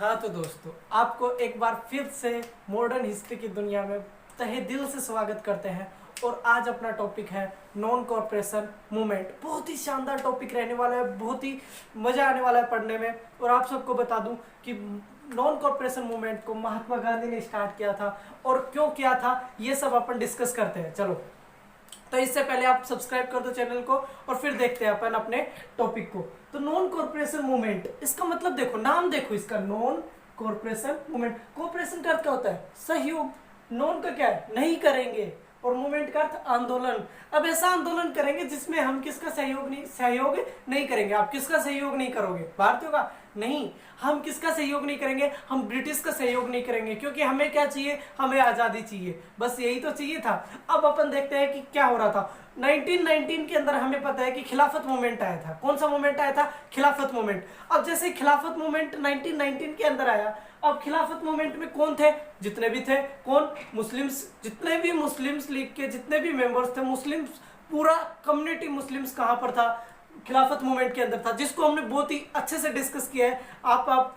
हाँ तो दोस्तों, आपको एक बार फिर से मॉडर्न हिस्ट्री की दुनिया में तहे दिल से स्वागत करते हैं। और आज अपना टॉपिक है नॉन कॉरपोरेशन मूवमेंट। बहुत ही शानदार टॉपिक रहने वाला है, बहुत ही मजा आने वाला है पढ़ने में। और आप सबको बता दूं कि नॉन कॉरपोरेशन मूवमेंट को महात्मा गांधी ने स्टार्ट किया था और क्यों किया था, ये सब अपन डिस्कस करते हैं। चलो, तो इससे पहले आप सब्सक्राइब कर दो चैनल को और फिर देखते हैं अपन अपने टॉपिक को। तो नॉन कॉरपोरेशन मूवमेंट, इसका मतलब देखो, नाम देखो इसका, नॉन कॉरपोरेशन मूवमेंट। कॉरपोरेशन का अर्थ क्या होता है? सहयोग। नॉन का क्या है? नहीं करेंगे। और मूवमेंट का अर्थ आंदोलन। अब ऐसा आंदोलन करेंगे जिसमें हम किसका सहयोग नहीं करेंगे। आप किसका सहयोग नहीं करोगे? भारतीयों का नहीं। हम किसका सहयोग नहीं करेंगे? हम ब्रिटिश का सहयोग नहीं करेंगे, क्योंकि हमें क्या चाहिए? हमें आजादी चाहिए। बस यही तो चाहिए था। अब अपन देखते हैं कि क्या हो रहा था 1919 के अंदर। हमें पता है कि खिलाफत मूवमेंट आया था। कौन सा मूवमेंट आया था? खिलाफत मूवमेंट। अब जैसे खिलाफत मूवमेंट 1919 के अंदर आया, अब खिलाफत मूवमेंट में कौन थे? जितने भी थे, कौन? मुस्लिम्स। जितने भी मुस्लिम्स लीग के जितने भी मेंबर्स थे, मुस्लिम्स, पूरा कम्युनिटी मुस्लिम्स कहां पर था? खिलाफत मूवमेंट के अंदर था, जिसको हमने बहुत ही अच्छे से डिस्कस किया है। आप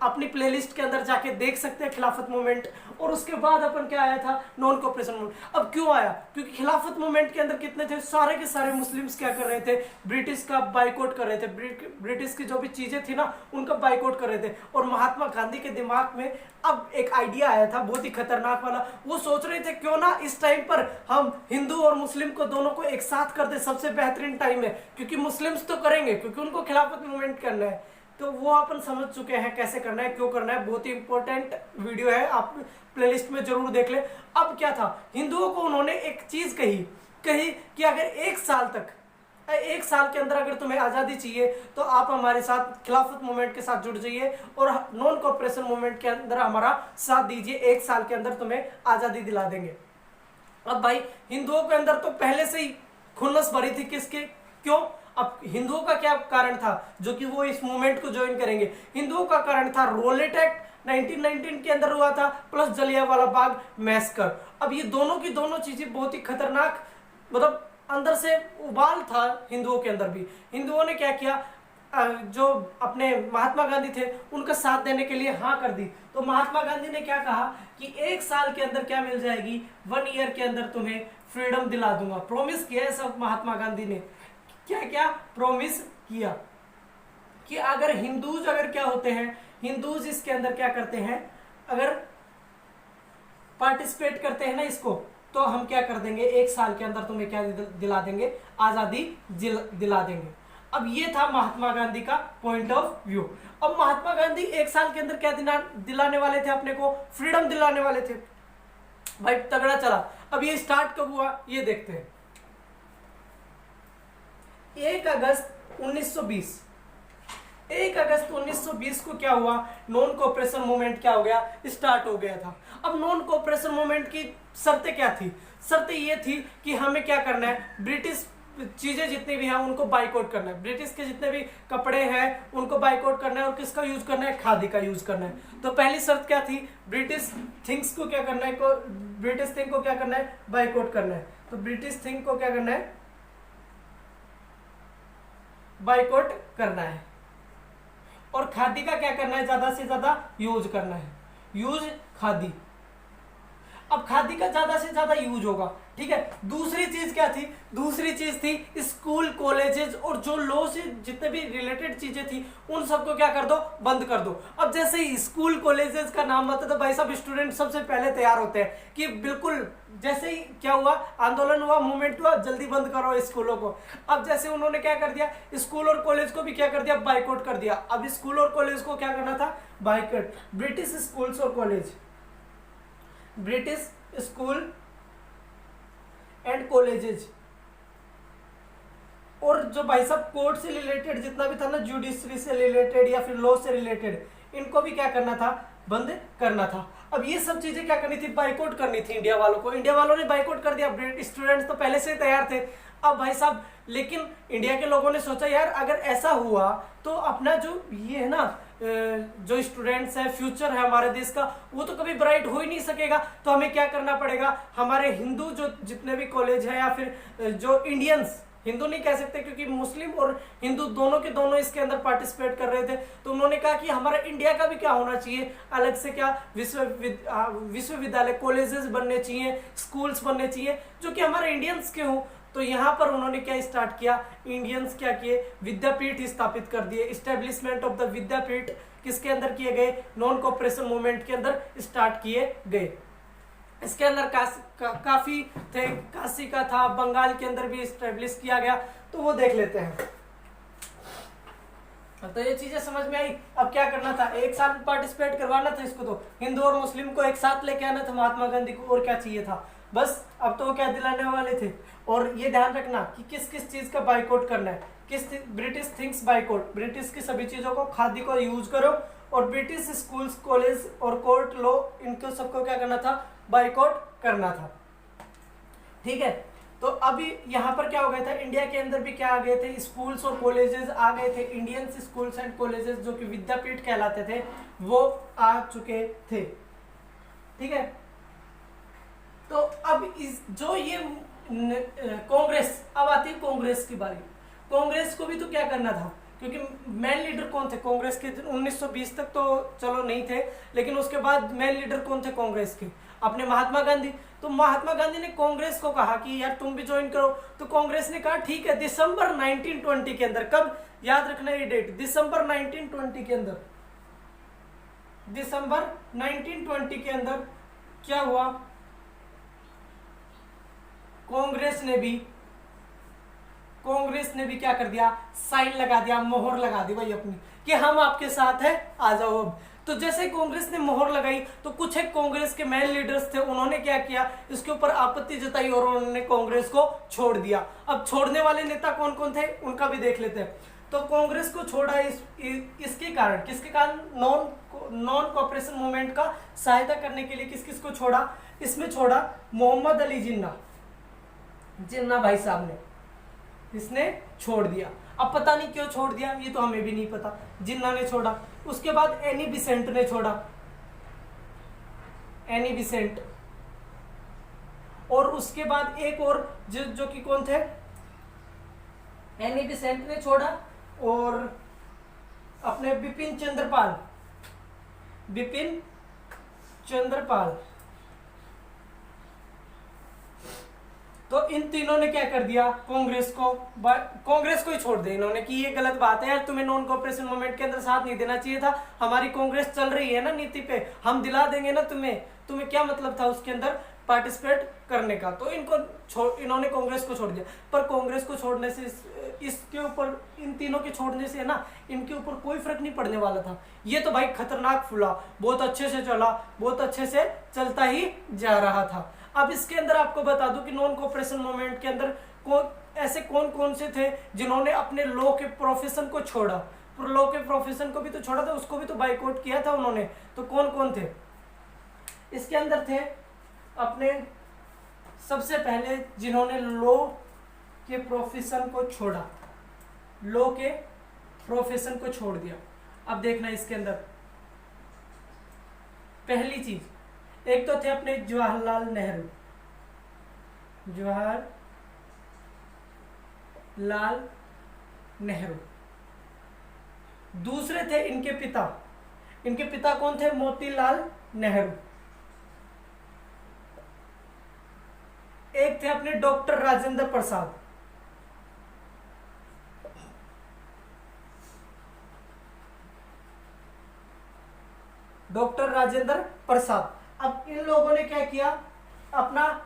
अपनी प्लेलिस्ट के अंदर जाके देख सकते हैं खिलाफत मूवमेंट। और उसके बाद अपन क्या आया था? Non corporation movement. अब क्यों आया? क्योंकि खिलाफत मूवमेंट के अंदर कितने थे? सारे के सारे मुस्लिम्स क्या कर रहे थे? ब्रिटिश का बाइकआउट कर रहे थे। ब्रिटिश की जो भी चीजें थी ना, उनका बाइकआउट कर रहे थे। और महात्मा गांधी के दिमाग में अब एक आइडिया आया था, बहुत ही खतरनाक वाला। वो सोच रहे थे क्यों ना इस टाइम पर हम हिंदू और मुस्लिम को दोनों को एक साथ कर दे। सबसे बेहतरीन टाइम है, क्योंकि मुस्लिम्स तो करेंगे, क्योंकि उनको खिलाफत मूवमेंट करना है। तो वो अपन समझ चुके हैं कैसे करना है, क्यों करना है। बहुत ही इंपॉर्टेंट वीडियो है, आप प्लेलिस्ट में जरूर देख ले। अब क्या था? हिंदुओं को उन्होंने एक चीज कही कि अगर एक साल के अंदर अगर तुम्हें आजादी चाहिए तो आप हमारे साथ खिलाफत मूवमेंट के साथ जुड़ जाइए और नॉन कॉरपोरेशन मूवमेंट के अंदर हमारा साथ दीजिए। एक साल के अंदर तुम्हें आजादी दिला देंगे। अब भाई, हिंदुओं के अंदर तो पहले से ही खुन्नस भरी थी। किसके? क्यों? अब हिंदुओं का क्या कारण था जो कि वो इस मूवमेंट को ज्वाइन करेंगे? हिंदुओं का कारण था रोलेट एक्ट 1919 के अंदर हुआ था, प्लस जलियांवाला बाग मैसकर। अब ये दोनों की दोनों चीजें बहुत ही खतरनाक, मतलब अंदर से उबाल था हिंदुओं के अंदर भी। हिंदुओं ने क्या किया? जो अपने महात्मा गांधी थे उनका साथ देने के लिए हाँ कर दी। तो महात्मा गांधी ने क्या कहा कि एक साल के अंदर क्या मिल जाएगी? 1 ईयर के अंदर तुम्हें फ्रीडम दिला दूंगा। प्रॉमिस किया है सब महात्मा गांधी ने। क्या क्या प्रॉमिस किया? कि अगर हिंदूज क्या होते हैं, हिंदूज इसके अंदर क्या करते हैं, अगर पार्टिसिपेट करते हैं ना इसको, तो हम क्या कर देंगे? एक साल के अंदर तुम्हें क्या दिला देंगे? आजादी दिला देंगे। अब ये था महात्मा गांधी का पॉइंट ऑफ व्यू। अब महात्मा गांधी एक साल के अंदर क्या दिलाने वाले थे अपने को? फ्रीडम दिलाने वाले थे। भाई तगड़ा चला। अब ये स्टार्ट कब हुआ ये देखते हैं। 1 अगस्त 1920। 1 अगस्त 1920 को क्या हुआ? नॉन कॉरपोरेशन मूवमेंट क्या हो गया? स्टार्ट हो गया था। अब नॉन कॉरपोरेशन मूवमेंट की शर्तें क्या थी? शर्तें ये थी कि हमें क्या करना है? ब्रिटिश चीजें जितनी भी हैं उनको बाइकआउट करना है। ब्रिटिश के जितने भी कपड़े हैं उनको बाइकआउट करना है। और किसका यूज करना है? खादी का यूज करना है। तो पहली शर्त क्या थी? ब्रिटिश थिंग्स को क्या करना है? ब्रिटिश थिंग को क्या करना है? बाइकआउट करना है। तो ब्रिटिश थिंग को क्या करना है? बाइकआउट करना है। और खादी का क्या करना है? ज्यादा से ज्यादा यूज करना है। यूज खादी। अब खादी का ज्यादा से ज्यादा यूज होगा, ठीक है। दूसरी चीज क्या थी? दूसरी चीज थी स्कूल, कॉलेजेस और जो लॉ से जितने भी रिलेटेड चीजें थी उन सबको क्या कर दो? बंद कर दो। अब जैसे ही स्कूल कॉलेजेस का नाम आता है तो भाई साहब स्टूडेंट सबसे पहले तैयार होते हैं कि बिल्कुल जैसे ही क्या हुआ, आंदोलन हुआ, मूवमेंट हुआ, जल्दी बंद करो स्कूलों को। अब जैसे उन्होंने क्या कर दिया? स्कूल और कॉलेज को भी क्या कर दिया? बाइकआउट कर दिया। अब स्कूल और कॉलेज को क्या करना था? बाइकआउट। ब्रिटिश स्कूल्स और college, British school and colleges, और जो भाई साहब कोर्ट से रिलेटेड जितना भी था ना, जुडिशरी से रिलेटेड या फिर लॉ से रिलेटेड, इनको भी क्या करना था? बंद करना था। अब ये सब चीजें क्या करनी थी? बाइकआउट करनी थी इंडिया वालों को। इंडिया वालों ने बाइकआउट कर दिया। ब्रिटिश स्टूडेंट्स तो पहले से तैयार थे। अब भाई साहब, लेकिन इंडिया के लोगों ने सोचा यार अगर ऐसा हुआ तो अपना जो ये है ना, जो स्टूडेंट्स है, फ्यूचर है हमारे देश का, वो तो कभी ब्राइट हो ही नहीं सकेगा। तो हमें क्या करना पड़ेगा? हमारे हिंदू जो जितने भी कॉलेज है या फिर जो इंडियंस हिंदू नहीं कह सकते क्योंकि मुस्लिम और हिंदू दोनों के दोनों इसके अंदर पार्टिसिपेट कर रहे थे। तो उन्होंने कहा कि हमारा इंडिया का भी क्या होना चाहिए, अलग से क्या विश्वविद्यालय कॉलेजेस बनने चाहिए, स्कूल्स बनने चाहिए जो कि हमारे इंडियंस के हों। तो यहाँ पर उन्होंने क्या स्टार्ट किया, इंडियंस क्या किए, विद्यापीठ स्थापित कर दिए। इस्टेब्लिशमेंट ऑफ द विद्यापीठ किसके अंदर किए गए, नॉन कोऑपरेशन मूवमेंट के अंदर स्टार्ट किए गए। इसके अंदर काफी थे, काशी का था, बंगाल के अंदर भी स्टेब्लिश किया गया। तो वो देख लेते हैं। तो ये चीजें समझ में आई। अब क्या करना था, एक साथ पार्टिसिपेट करवाना था इसको, तो हिंदू और मुस्लिम को एक साथ लेके आना था महात्मा गांधी को, और क्या चाहिए था बस। अब तो वो क्या दिलाने वाले थे। और ये ध्यान रखना कि किस किस चीज का बाइकआउट करना है। ब्रिटिश थिंग्स बाइकआउट, ब्रिटिश की सभी चीजों को, खादी को यूज करो। और ब्रिटिश स्कूल्स, कॉलेज और कोर्ट लॉ, इनको सबको क्या करना था, बाइकआउट करना था। ठीक है। तो अभी यहाँ पर क्या हो गया था, इंडिया के अंदर भी क्या आ गए थे, स्कूल्स और कॉलेजेस आ गए थे। इंडियन स्कूल्स एंड कॉलेजेस जो कि विद्यापीठ कहलाते थे वो आ चुके थे। ठीक है। तो अब जो ये कांग्रेस, अब आती है कांग्रेस की बारी। कांग्रेस को भी तो क्या करना था, क्योंकि मेन लीडर कौन थे कांग्रेस के, 1920 तक तो चलो नहीं थे, लेकिन उसके बाद मेन लीडर कौन थे कांग्रेस के, अपने महात्मा गांधी। तो महात्मा गांधी ने कांग्रेस को कहा कि यार तुम भी ज्वाइन करो। तो कांग्रेस ने कहा ठीक है। दिसंबर 1920 के अंदर, कब याद रखना ये डेट, दिसंबर 1920 के अंदर, दिसंबर 1920 के अंदर क्या हुआ, कांग्रेस ने भी क्या कर दिया, साइन लगा दिया, मोहर लगा दी भाई अपनी, कि हम आपके साथ हैं, आ जाओ अब। तो जैसे कांग्रेस ने मोहर लगाई तो कुछ एक कांग्रेस के मेन लीडर्स थे, उन्होंने क्या किया, इसके ऊपर आपत्ति जताई और उन्होंने कांग्रेस को छोड़ दिया। अब छोड़ने वाले नेता कौन कौन थे उनका भी देख लेते हैं। तो कांग्रेस को छोड़ा इसके कारण, किसके कारण, नॉन कोऑपरेशन मूवमेंट का सहायता करने के लिए किस किस को छोड़ा, इसमें छोड़ा मोहम्मद अली जिन्ना भाई साहब ने, इसने छोड़ दिया। अब पता नहीं क्यों छोड़ दिया, ये तो हमें भी नहीं पता, जिन्ना ने छोड़ा। उसके बाद एनी बिसेंट ने छोड़ा, एनी बिसेंट। और उसके बाद एक और जो कि कौन थे, एनी बिसेंट ने छोड़ा, और अपने बिपिन चंद्रपाल। तो इन तीनों ने क्या कर दिया, कांग्रेस को ही छोड़ दिया इन्होंने, कि ये गलत बात है यार, तुम्हें नॉन कोऑपरेशन मूवमेंट के अंदर साथ नहीं देना चाहिए था, हमारी कांग्रेस चल रही है ना नीति पे, हम दिला देंगे ना तुम्हें क्या मतलब था उसके अंदर पार्टिसिपेट करने का। तो इन्होंने कांग्रेस को छोड़ दिया। पर कांग्रेस को छोड़ने से, इसके ऊपर, इन तीनों के छोड़ने से ना, इनके ऊपर कोई फर्क नहीं पड़ने वाला था। ये तो भाई खतरनाक फूला, बहुत अच्छे से चला, बहुत अच्छे से चलता ही जा रहा था। अब इसके अंदर आपको बता दूं कि नॉन कोऑपरेशन मूवमेंट के अंदर ऐसे कौन कौन से थे जिन्होंने अपने लॉ के प्रोफेशन को छोड़ा। लॉ के प्रोफेशन को भी तो छोड़ा था, उसको भी तो बाइकआउट किया था उन्होंने। तो कौन कौन थे इसके अंदर, थे अपने सबसे पहले जिन्होंने लॉ के प्रोफेशन को छोड़ा, लॉ के प्रोफेशन को छोड़ दिया। अब देखना इसके अंदर पहली चीज, एक तो थे अपने जवाहरलाल नेहरू। दूसरे थे इनके पिता कौन थे, मोतीलाल नेहरू। एक थे अपने डॉक्टर राजेंद्र प्रसाद। अब इन लोगों ने क्या किया, अपना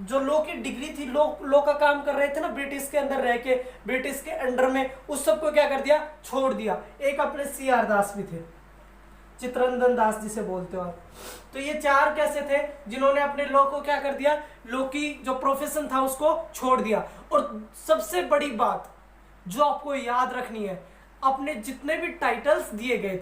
जो लॉ की डिग्री थी, लॉ का काम कर रहे थे ना ब्रिटिश के अंदर रह के, ब्रिटिश के अंडर में, उस सबको क्या कर दिया, छोड़ दिया। एक अपने CR दास भी थे, चित्तरंजन दास जिसे बोलते हो आप। तो ये चार कैसे थे जिन्होंने अपने लॉ को क्या कर दिया, लॉ की जो प्रोफेशन था उसको छोड़ दिया। और सबसे बड़ी बात जो आपको याद रखनी है, अपने जितने भी टाइटल्स दिए गए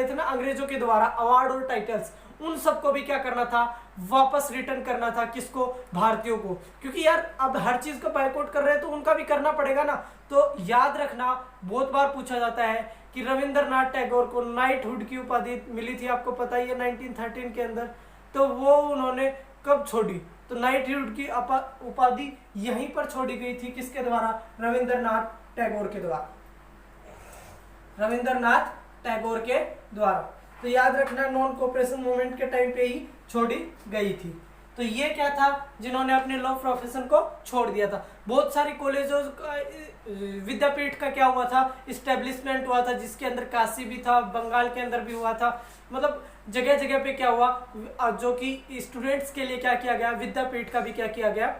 थे ना अंग्रेजों के द्वारा, अवार्ड और टाइटल्स, उन सबको भी क्या करना था, वापस रिटर्न करना था। किसको, भारतीयों को। क्योंकि यार अब हर चीज को बायकॉट कर रहे हैं तो उनका भी करना पड़ेगा ना। तो याद रखना, बहुत बार पूछा जाता है कि रविंद्रनाथ टैगोर को नाइटहुड की उपाधि मिली थी, आपको पता ही है 1913 के अंदर। तो वो उन्होंने कब छोड़ी, तो तो नाइटहुड की उपाधि यहीं पर छोड़ी गई थी, किसके द्वारा? रविंद्रनाथ टैगोर के द्वारा, रविंद्रनाथ टैगोर के द्वारा। तो याद रखना नॉन कोऑपरेशन मूवमेंट के टाइम पे ही छोड़ी गई थी। तो ये क्या था, जिन्होंने अपने लॉ प्रोफेशन को छोड़ दिया था। बहुत सारी कॉलेजों का, विद्यापीठ का क्या हुआ था, इस्टेब्लिशमेंट हुआ था, जिसके अंदर काशी भी था, बंगाल के अंदर भी हुआ था। मतलब जगह जगह पे क्या हुआ, जो कि स्टूडेंट्स के लिए क्या किया गया, विद्यापीठ का भी क्या किया गया,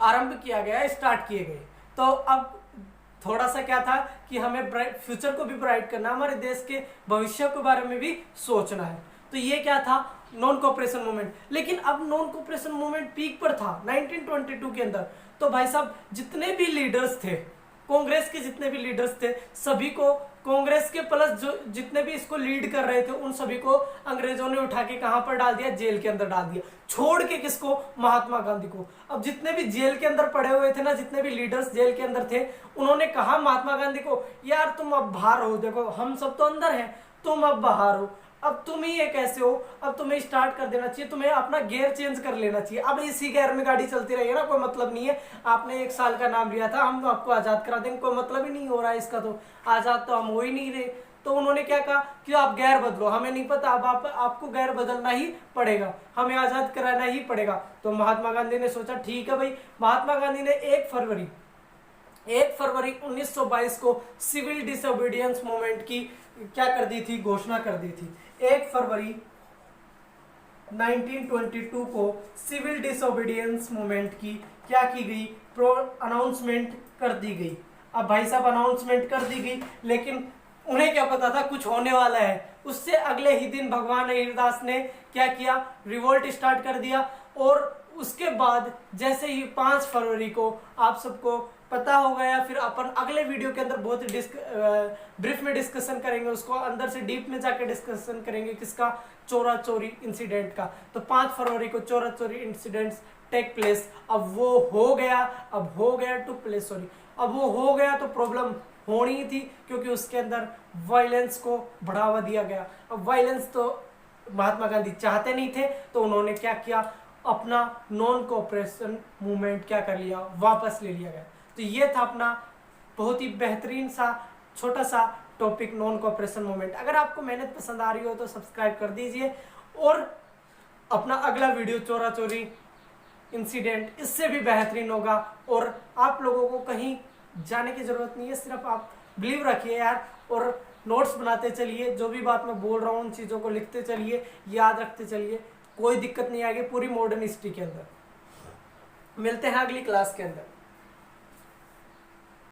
आरंभ किया गया, स्टार्ट किए गए। तो अब थोड़ा सा क्या था कि हमें फ्यूचर को भी ब्राइट करना, हमारे देश के भविष्य के बारे में भी सोचना है। तो ये क्या था, नॉन कोऑपरेशन मूवमेंट। लेकिन अब नॉन कोऑपरेशन मूवमेंट पीक पर था 1922 के अंदर। तो भाई साहब जितने भी लीडर्स थे, कांग्रेस के जितने भी लीडर्स थे, सभी को, कांग्रेस के प्लस जो जितने भी इसको लीड कर रहे थे, उन सभी को अंग्रेजों ने उठा के कहां पर डाल दिया, जेल के अंदर डाल दिया। छोड़ के किसको? महात्मा गांधी को। अब जितने भी जेल के अंदर पड़े हुए थे ना, जितने भी लीडर्स जेल के अंदर थे, उन्होंने कहा महात्मा गांधी को, यार तुम अब बाहर हो, देखो हम सब तो अंदर हैं, तुम अब बाहर हो, अब तुम ही ये कैसे हो, अब तुम्हें स्टार्ट कर देना चाहिए, तुम्हें अपना गियर चेंज कर लेना चाहिए। अब इसी गियर में गाड़ी चलती रहेगी ना, कोई मतलब नहीं है। आपने 1 साल का नाम लिया था, हम आपको आजाद करा देंगे, कोई मतलब ही नहीं हो रहा है इसका, तो आजाद तो हम हो ही नहीं रहे। तो उन्होंने क्या कहा कि आप गैर बदलो, हमें नहीं पता, अब आपको गैर बदलना ही पड़ेगा, हमें आजाद कराना ही पड़ेगा। तो महात्मा गांधी ने सोचा ठीक है भाई। महात्मा गांधी ने 1 फरवरी 1922 को सिविल डिसोबीडियंस मूवमेंट की क्या कर दी थी, घोषणा कर दी थी। 1 फरवरी 1922 को सिविल डिसोबीडियंस मूवमेंट की क्या की गई, अनाउंसमेंट कर दी गई। अब भाई साहब अनाउंसमेंट कर दी गई, लेकिन उन्हें क्या पता था कुछ होने वाला है। उससे अगले ही दिन भगवान रहीदास ने क्या किया, रिवोल्ट स्टार्ट कर दिया। और उसके बाद जैसे ही 5 फरवरी को आप सबको पता हो गया, फिर अपन अगले वीडियो के अंदर बहुत ही ब्रीफ में डिस्कशन करेंगे, उसको अंदर से डीप में जाके डिस्कशन करेंगे, किसका, चोरा चोरी इंसिडेंट का। तो 5 फरवरी को चोरा चोरी इंसिडेंट्स टेक प्लेस। अब वो हो गया टू प्लेस, सॉरी, अब वो हो गया तो प्रॉब्लम होनी थी, क्योंकि उसके अंदर वायलेंस को बढ़ावा दिया गया। अब वायलेंस तो महात्मा गांधी चाहते नहीं थे, तो उन्होंने क्या किया, अपना नॉन कोऑपरेशन मूवमेंट क्या कर लिया, वापस ले लिया गया। तो ये था अपना बहुत ही बेहतरीन सा छोटा सा टॉपिक, नॉन कोऑपरेशन मूवमेंट। अगर आपको मेहनत पसंद आ रही हो तो सब्सक्राइब कर दीजिए, और अपना अगला वीडियो चोरा चोरी इंसिडेंट इससे भी बेहतरीन होगा। और आप लोगों को कहीं जाने की जरूरत नहीं है, सिर्फ आप बिलीव रखिए यार, और नोट्स बनाते चलिए, जो भी बात मैं बोल रहा हूँ उन चीज़ों को लिखते चलिए, याद रखते चलिए, कोई दिक्कत नहीं आएगी पूरी मॉडर्न हिस्ट्री के अंदर। मिलते हैं अगली क्लास के अंदर।